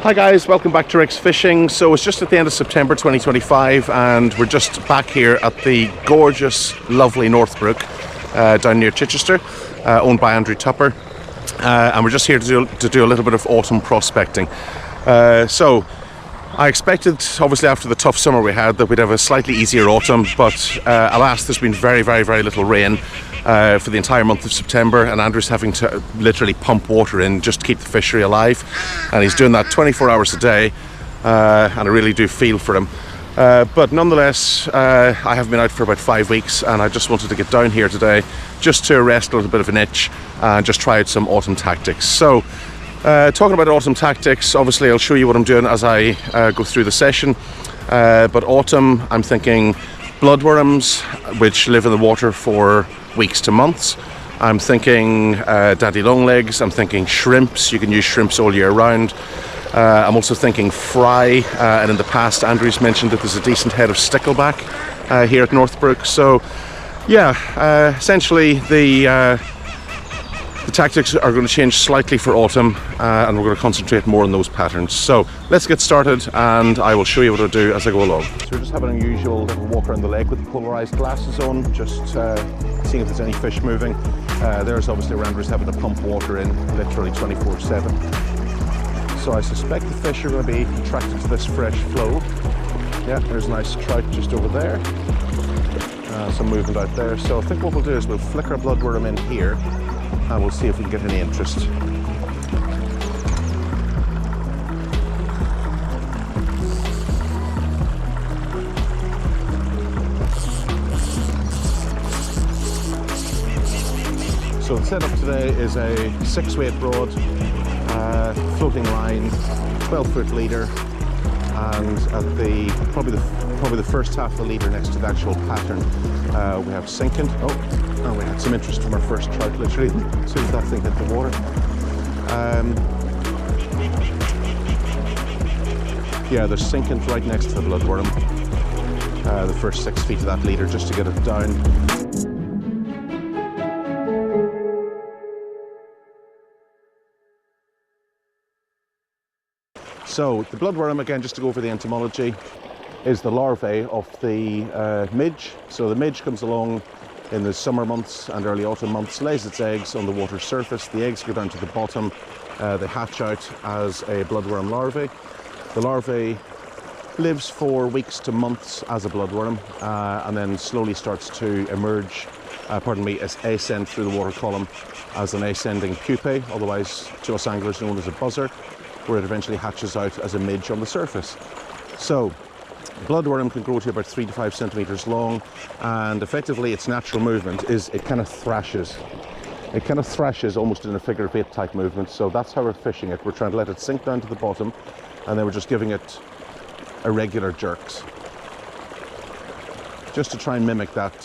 Hi guys, welcome back to Rick's Fishing. So it's just at the end of September 2025 and we're just back here at the gorgeous, lovely Northbrook down near Chichester, owned by Andrew Tupper. And we're just here to do a little bit of autumn prospecting. So I expected, obviously after the tough summer we had, that we'd have a slightly easier autumn, but alas, there's been very little rain for the entire month of September, and Andrew's having to literally pump water in just to keep the fishery alive, and he's doing that 24 hours a day, and I really do feel for him. But nonetheless, I have been out for about 5 weeks, and I just wanted to get down here today just to arrest a little bit of an itch and just try out some autumn tactics. So talking about autumn tactics, obviously I'll show you what I'm doing as I go through the session, but autumn, I'm thinking bloodworms, which live in the water for weeks to months. I'm thinking daddy longlegs, I'm thinking shrimps. You can use shrimps all year round. I'm also thinking fry, and in the past Andrew's mentioned that there's a decent head of stickleback here at Northbrook. So yeah, essentially the tactics are going to change slightly for autumn, and we're going to concentrate more on those patterns. So let's get started and I will show you what I'll do as I go along. So we're just having an unusual little walk around the lake with the polarised glasses on, just seeing if there's any fish moving. There's obviously where Andrew's having to pump water in literally 24/7. So I suspect the fish are going to be attracted to this fresh flow. Yeah, there's a nice trout just over there. Some movement out there. So I think what we'll do is we'll flick our bloodworm in here and we'll see if we can get any interest. So the setup today is a 6-weight rod, floating line, 12-foot leader, and at probably the first half of the leader next to the actual pattern, we have sinking. Oh, we had some interest from our first trout literally as soon as that thing hit the water. Yeah, there's sinking right next to the bloodworm. The first 6 feet of that leader just to get it down. So the bloodworm, again, just to go over the entomology, is the larvae of the midge. So the midge comes along in the summer months and early autumn months, lays its eggs on the water surface. The eggs go down to the bottom. They hatch out as a bloodworm larvae. The larvae lives for weeks to months as a bloodworm, and then slowly starts to emerge, ascend through the water column as an ascending pupae, otherwise to us anglers known as a buzzer, where it eventually hatches out as a midge on the surface. So bloodworm can grow to about 3 to 5 centimeters long, and effectively its natural movement is it kind of thrashes. It kind of thrashes almost in a figure of 8 type movement. So that's how we're fishing it. We're trying to let it sink down to the bottom, and then we're just giving it irregular jerks, just to try and mimic that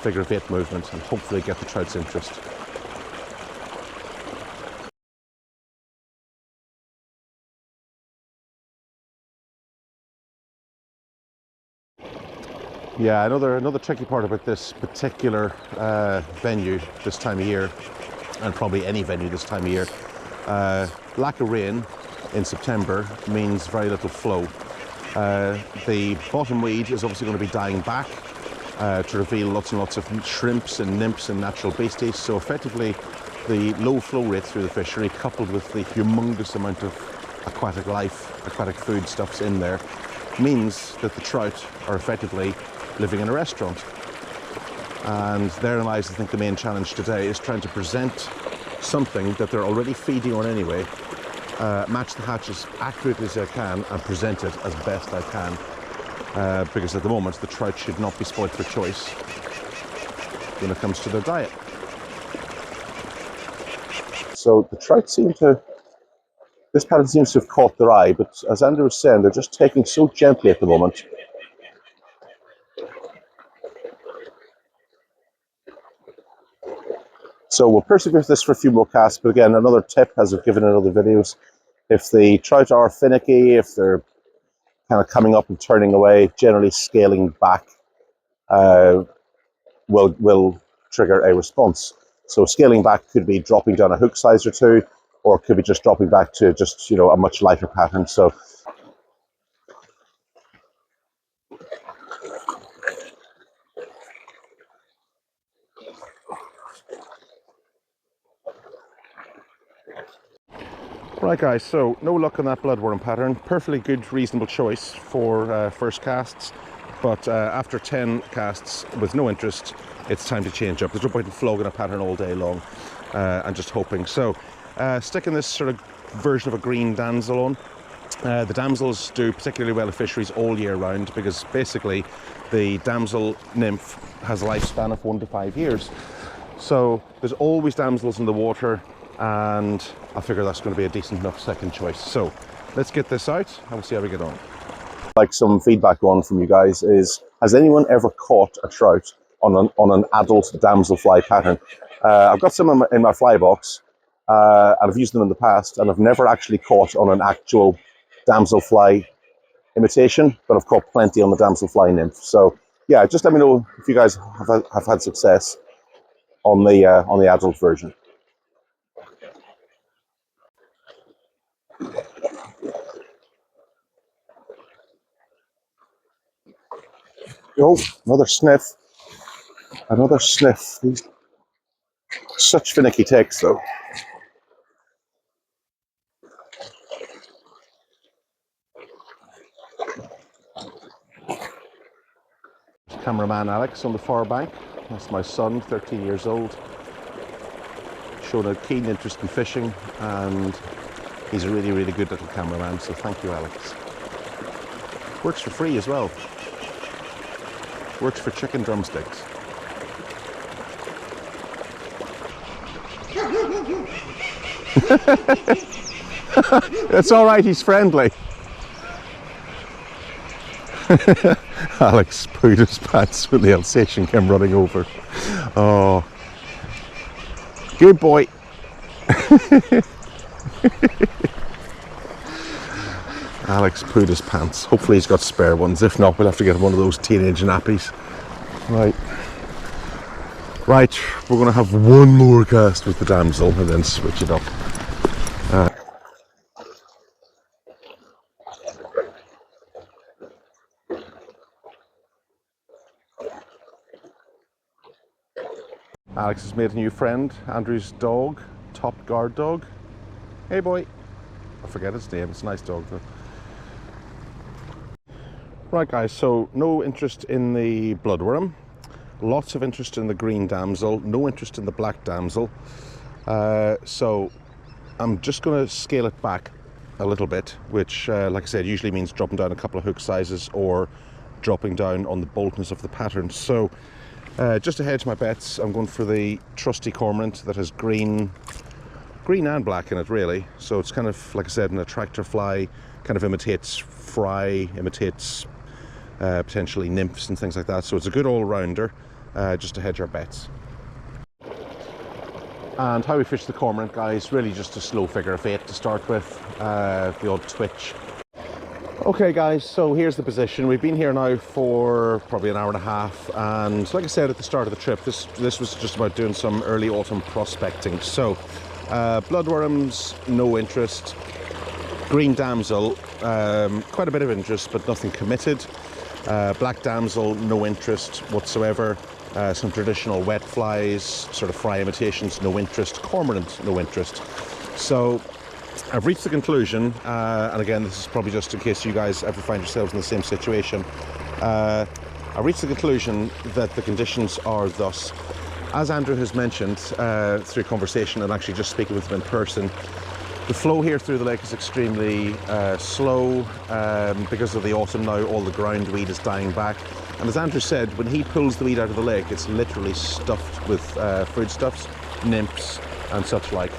figure of 8 movement and hopefully get the trout's interest. Yeah, another tricky part about this particular venue this time of year, and probably any venue this time of year, lack of rain in September means very little flow. The bottom weed is obviously going to be dying back to reveal lots and lots of shrimps and nymphs and natural beasties. So effectively the low flow rate through the fishery, coupled with the humongous amount of aquatic life, aquatic foodstuffs in there, means that the trout are effectively living in a restaurant. And therein lies, I think, the main challenge today, is trying to present something that they're already feeding on anyway, match the hatch as accurately as I can and present it as best I can, because at the moment the trout should not be spoilt for choice when it comes to their diet. So the trout this pattern seems to have caught their eye, but as Andrew was saying, they're just taking so gently at the moment. So we'll persevere with this for a few more casts, but again, another tip, as I've given in other videos, if the trout are finicky, if they're kind of coming up and turning away, generally scaling back will trigger a response. So scaling back could be dropping down a hook size or two, or it could be just dropping back to just, you know, a much lighter pattern. So right guys, so no luck on that bloodworm pattern. Perfectly good, reasonable choice for first casts, but after 10 casts with no interest, it's time to change up. There's no point in flogging a pattern all day long and just hoping. So sticking this sort of version of a green damsel on. The damsels do particularly well at fisheries all year round, because basically the damsel nymph has a lifespan of 1 to 5 years. So there's always damsels in the water, and I figure that's going to be a decent enough second choice. So let's get this out and we'll see how we get on. Like some feedback on from you guys is, has anyone ever caught a trout on an adult damselfly pattern? I've got some in my fly box, and I've used them in the past, and I've never actually caught on an actual damselfly imitation, but I've caught plenty on the damselfly nymph. So yeah, just let me know if you guys have had success on the adult version. Oh, another sniff. Another sniff. These such finicky takes though. Cameraman Alex on the far bank. That's my son, 13 years old. Shown a keen interest in fishing, and he's a really, really good little cameraman, so thank you, Alex. Works for free as well. Works for chicken drumsticks. It's all right, he's friendly. Alex pooed his pants when the Alsatian came running over. Oh, good boy. Alex pooed his pants. Hopefully he's got spare ones. If not, we'll have to get one of those teenage nappies. Right, we're going to have one more cast with the damsel and then switch it up. Alex has made a new friend, Andrew's dog, top guard dog. Hey boy. I forget his name, it's a nice dog though. Right guys, so no interest in the bloodworm, lots of interest in the green damsel, no interest in the black damsel. So I'm just going to scale it back a little bit, which like I said usually means dropping down a couple of hook sizes or dropping down on the boldness of the pattern. So just to hedge my bets, I'm going for the trusty cormorant that has green and black in it really. So it's kind of, like I said, an attractor fly, kind of imitates fry, imitates potentially nymphs and things like that. So it's a good all-rounder, just to hedge our bets. And how we fish the cormorant, guys, really just a slow figure of 8 to start with, the odd twitch. Okay guys, so here's the position. We've been here now for probably an hour and a half, and like I said at the start of the trip, this was just about doing some early autumn prospecting. So bloodworms, no interest. Green damsel, quite a bit of interest but nothing committed. Black damsel, no interest whatsoever. Some traditional wet flies, sort of fry imitations, no interest. Cormorant, no interest. So I've reached the conclusion, and again this is probably just in case you guys ever find yourselves in the same situation, I reached the conclusion that the conditions are thus. As Andrew has mentioned through conversation and actually just speaking with him in person, the flow here through the lake is extremely slow. Because of the autumn now, all the ground weed is dying back. And as Andrew said, when he pulls the weed out of the lake, it's literally stuffed with foodstuffs, nymphs and such like.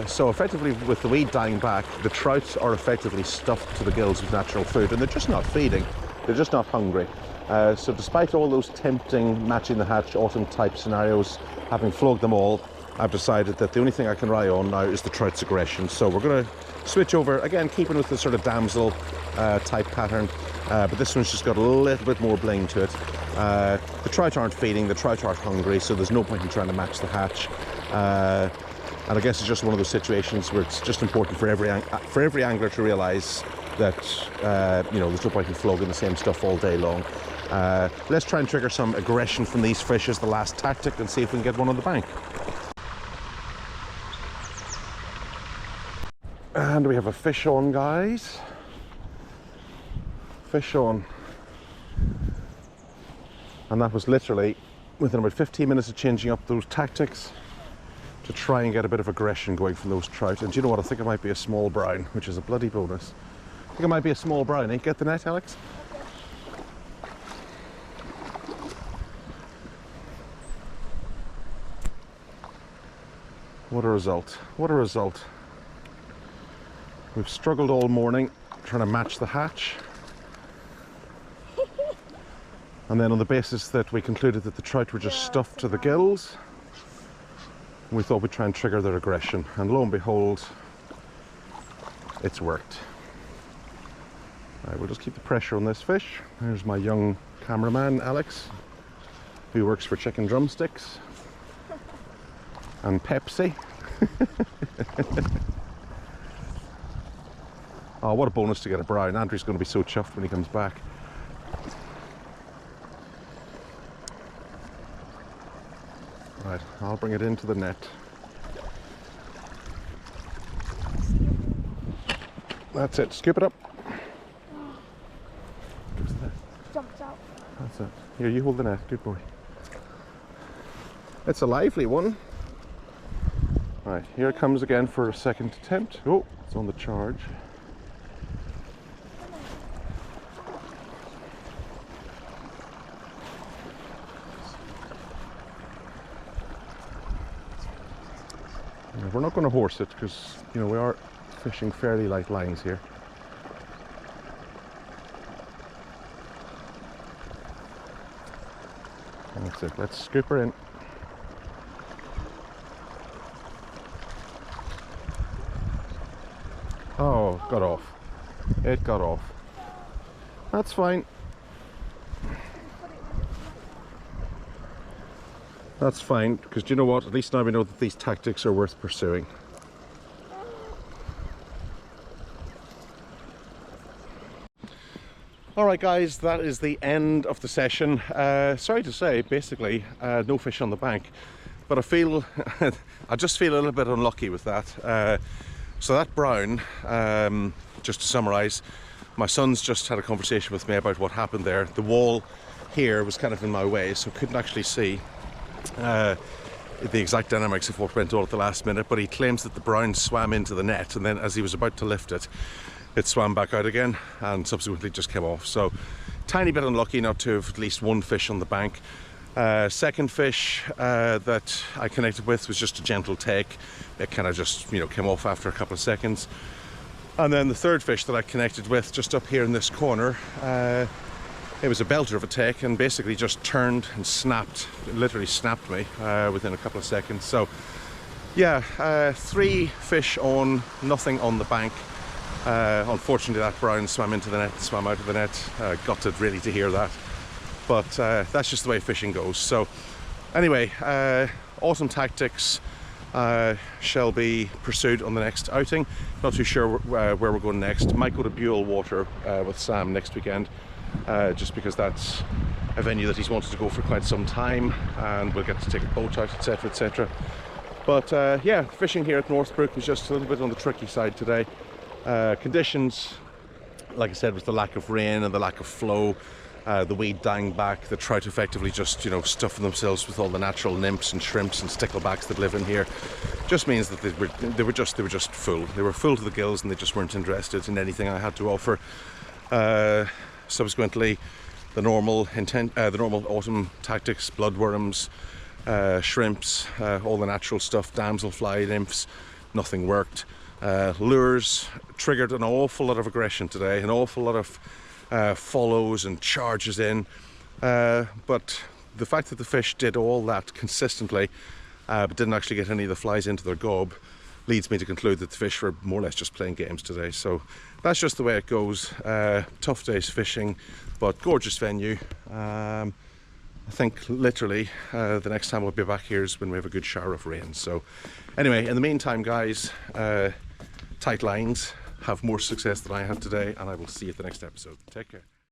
So effectively, with the weed dying back, the trout are effectively stuffed to the gills with natural food, and they're just not feeding, they're just not hungry. So despite all those tempting matching the hatch autumn type scenarios, having flogged them all, I've decided that the only thing I can rely on now is the trout's aggression. So we're going to switch over, again keeping with the sort of damsel type pattern, but this one's just got a little bit more bling to it. The trout aren't feeding, the trout aren't hungry, so there's no point in trying to match the hatch. And I guess it's just one of those situations where it's just important for every angler to realise that you know, there's no point in flogging the same stuff all day long. Let's try and trigger some aggression from these fish as the last tactic and see if we can get one on the bank. And we have a fish on, guys. Fish on. And that was literally within about 15 minutes of changing up those tactics to try and get a bit of aggression going from those trout. And do you know what? I think it might be a small brown, which is a bloody bonus. I think it might be a small brown, eh? Get the net, Alex? What a result. What a result. We've struggled all morning trying to match the hatch. And then on the basis that we concluded that the trout were just stuffed to the gills, we thought we'd try and trigger their aggression. And lo and behold, it's worked. All right, we'll just keep the pressure on this fish. There's my young cameraman, Alex, who works for Chicken Drumsticks and Pepsi. Oh, what a bonus to get a brown. Andrew's going to be so chuffed when he comes back. Right, I'll bring it into the net. That's it, scoop it up. Jumped out. That's it. Here, you hold the net, good boy. It's a lively one. Right, here it comes again for a second attempt. Oh, it's on the charge. We're not going to horse it because, you know, we are fishing fairly light lines here. That's it, let's scoop her in. Oh, got off. It got off. That's fine. That's fine, because do you know what? At least now we know that these tactics are worth pursuing. Alright guys, that is the end of the session. Sorry to say, basically, no fish on the bank. But I feel, I just feel a little bit unlucky with that. So that brown, just to summarise, my son's just had a conversation with me about what happened there. The wall here was kind of in my way, so couldn't actually see the exact dynamics of what went on at the last minute, but he claims that the brown swam into the net, and then as he was about to lift it, it swam back out again and subsequently just came off. So tiny bit unlucky not to have at least one fish on the bank. Second fish that I connected with was just a gentle take. It kind of just, you know, came off after a couple of seconds. And then the third fish that I connected with just up here in this corner, it was a belter of a take and basically just turned and snapped. It literally snapped me within a couple of seconds. So yeah, 3 fish on, nothing on the bank. Unfortunately that brown swam into the net, swam out of the net. Gutted really to hear that, but that's just the way fishing goes. So anyway, autumn tactics shall be pursued on the next outing. Not too sure where we're going next. Might go to Buell Water with Sam next weekend, just because that's a venue that he's wanted to go for quite some time, and we'll get to take a boat out, etc, etc. But yeah, fishing here at Northbrook is just a little bit on the tricky side today. Conditions, like I said, with the lack of rain and the lack of flow, the weed dying back, the trout effectively just, you know, stuffing themselves with all the natural nymphs and shrimps and sticklebacks that live in here, just means that they were just full. They were full to the gills and they just weren't interested in anything I had to offer. Subsequently, the normal autumn tactics, bloodworms, shrimps, all the natural stuff, damselfly, nymphs, nothing worked. Lures triggered an awful lot of aggression today, an awful lot of follows and charges in, but the fact that the fish did all that consistently but didn't actually get any of the flies into their gob leads me to conclude that the fish were more or less just playing games today. So that's just the way it goes. Tough days fishing, but gorgeous venue. I think literally the next time we'll be back here is when we have a good shower of rain. So anyway, in the meantime, guys, tight lines, have more success than I had today, and I will see you at the next episode. Take care.